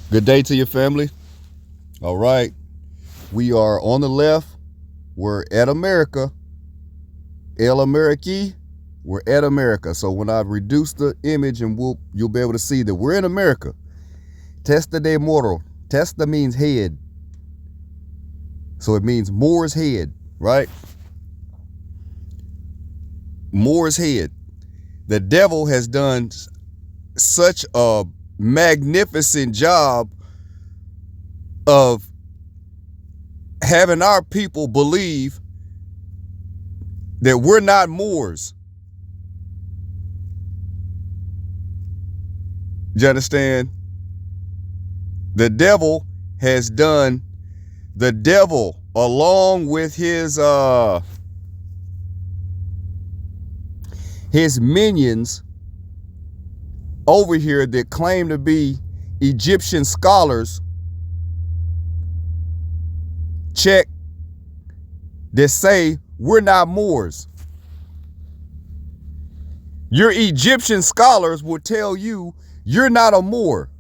Good day to your family. All right. We are on the left. We're at America. El Americi. We're at America. So when I reduce the image and you'll be able to see that we're in America. Testa de Moro. Testa means head. So it means Moor's head, right? Moor's head. The devil has done such a magnificent job of having our people believe that we're not Moors. You understand? The devil has done, the devil along with his minions over here that claim to be Egyptian scholars, check, that say we're not Moors. Your Egyptian scholars will tell you you're not a Moor.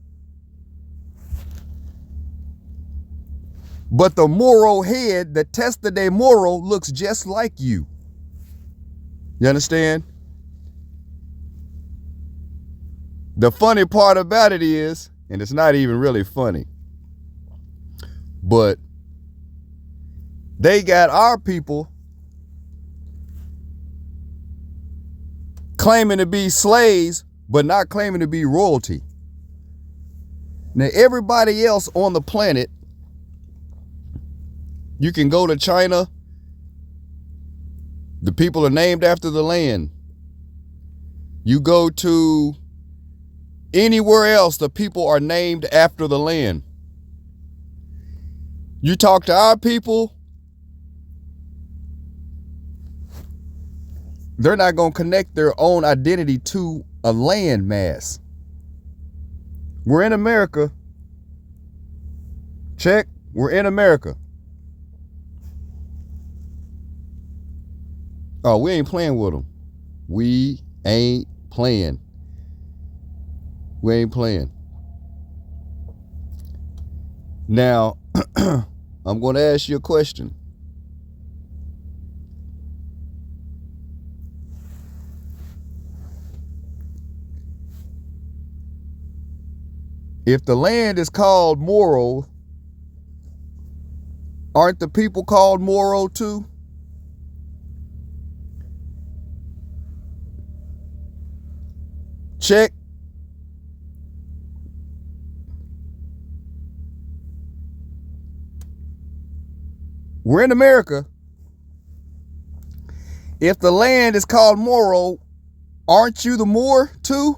But the Moro head, the Testa de Moro, looks just like you. You understand? The funny part about it is, and it's not even really funny, but they got our people claiming to be slaves, but not claiming to be royalty. Now, everybody else on the planet, you can go to China, the people are named after the land. You go to anywhere else, the people are named after the land. You talk to our people, they're not going to connect their own identity to a land mass. We're in America. Check. We're in America. Oh, we ain't playing with them. We ain't playing. We ain't playing. Now, I'm going to ask you a question. If the land is called Moro, aren't the people called Moro too? Check. We're in America. If the land is called Moro, aren't you the Moor too?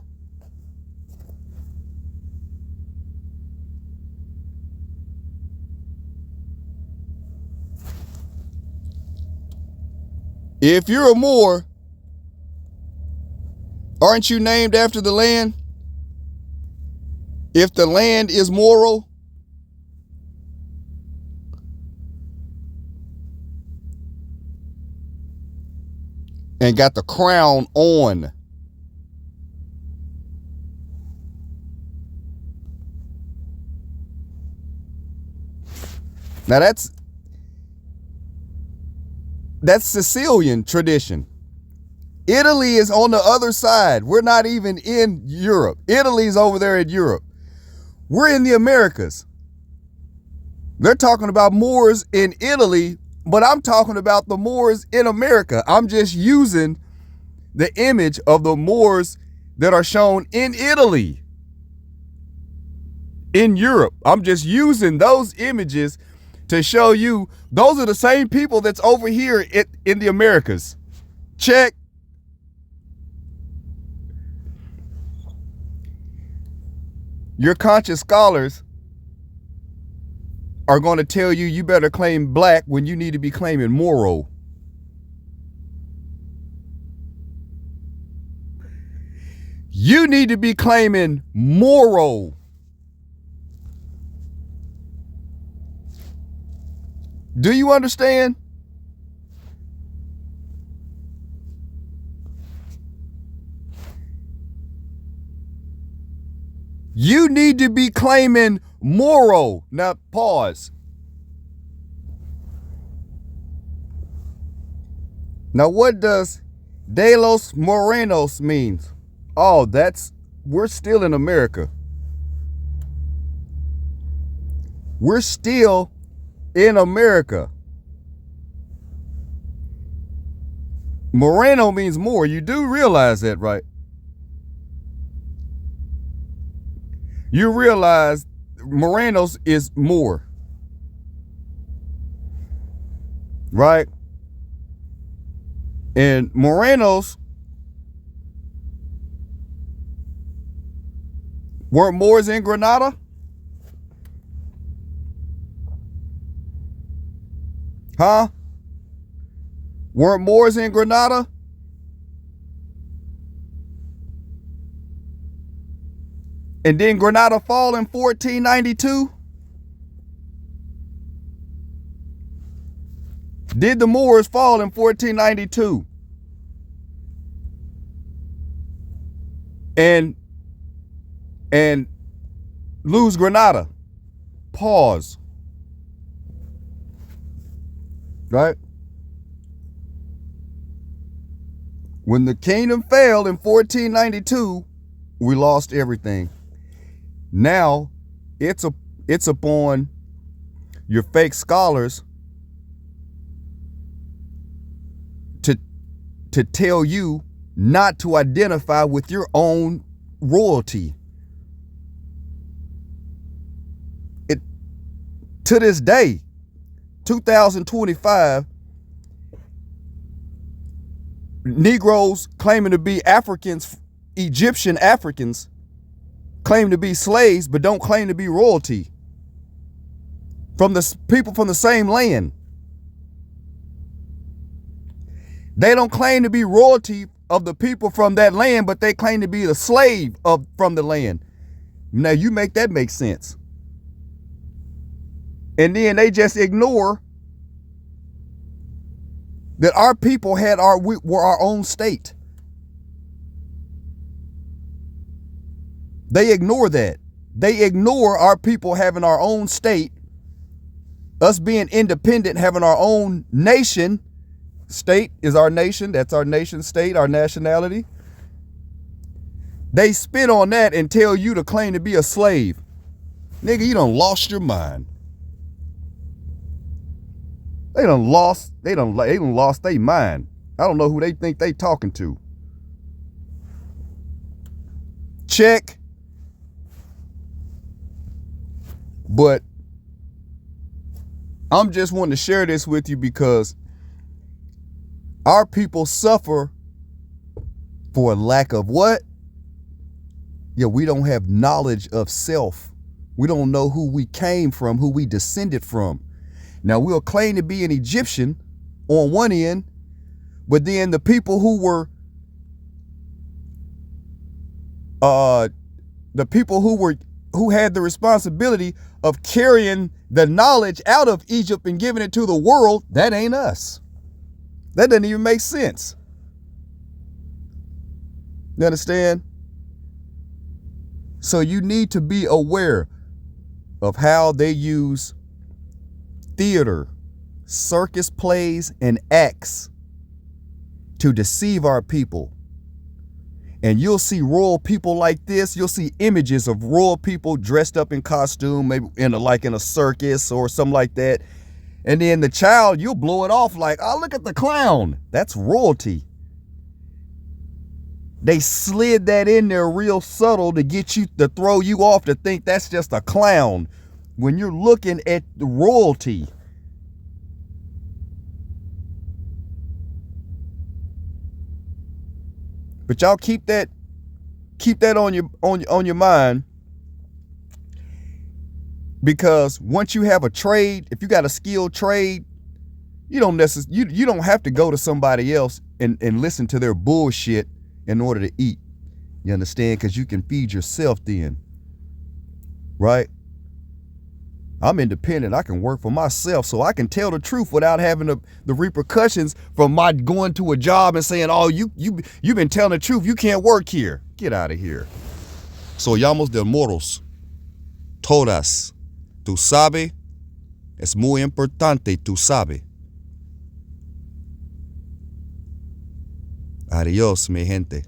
If you're a Moor, aren't you named after the land? If the land is Moro, and got the crown on. Now that's Sicilian tradition. Italy is on the other side. We're not even in Europe. Italy's over there in Europe. We're in the Americas. They're talking about Moors in Italy, but I'm talking about the Moors in America. I'm just using the image of the Moors that are shown in Italy, in Europe. I'm just using those images to show you those are the same people that's over here in the Americas. Check. Your conscious scholars are going to tell you you better claim black when you need to be claiming Moro. You need to be claiming Moro. Do you understand? You need to be claiming Moro. Now, pause. Now, what does De los Morenos means? Oh, we're still in America. We're still in America. Moreno means more. You do realize that, right? You realize Morenos is more. Right? And Morenos weren't Moors in Granada? Huh? Weren't Moors in Granada? And then Granada fall in 1492? Did the Moors fall in 1492? And lose Granada? Pause. Right? When the kingdom failed in 1492, we lost everything. Now, it's upon your fake scholars to tell you not to identify with your own royalty. To this day, 2025, Negroes claiming to be Africans, Egyptian Africans, claim to be slaves, but don't claim to be royalty. From the people from the same land. They don't claim to be royalty of the people from that land, but they claim to be the slave from the land. Now you make that make sense. And then they just ignore that our people were our own state. They ignore that. They ignore our people having our own state, us being independent, having our own nation. State is our nation. That's our nation state, our nationality. They spit on that and tell you to claim to be a slave. Nigga, you done lost your mind. They done lost their mind. I don't know who they think they talking to. Check. But I'm just wanting to share this with you because our people suffer for a lack of what? Yeah, we don't have knowledge of self. We don't know who we came from, who we descended from. Now, we'll claim to be an Egyptian on one end, but then the people who had the responsibility of carrying the knowledge out of Egypt and giving it to the world, that ain't us. That doesn't even make sense. You understand? So you need to be aware of how they use theater, circus plays, and acts to deceive our people. And you'll see royal people like this. You'll see images of royal people dressed up in costume, maybe in a circus or something like that. And then the child, you'll blow it off like, oh, look at the clown. That's royalty. They slid that in there real subtle to throw you off to think that's just a clown when you're looking at the royalty. But y'all keep that on your mind, because once you have a trade, if you got a skilled trade, you don't have to go to somebody else and listen to their bullshit in order to eat. You understand? Because you can feed yourself then, right? I'm independent. I can work for myself, so I can tell the truth without having the repercussions from my going to a job and saying, "Oh, you've been telling the truth. You can't work here. Get out of here." Soyamos de moros. Todas. Tú sabes. Es muy importante, tú sabes. Adiós, mi gente.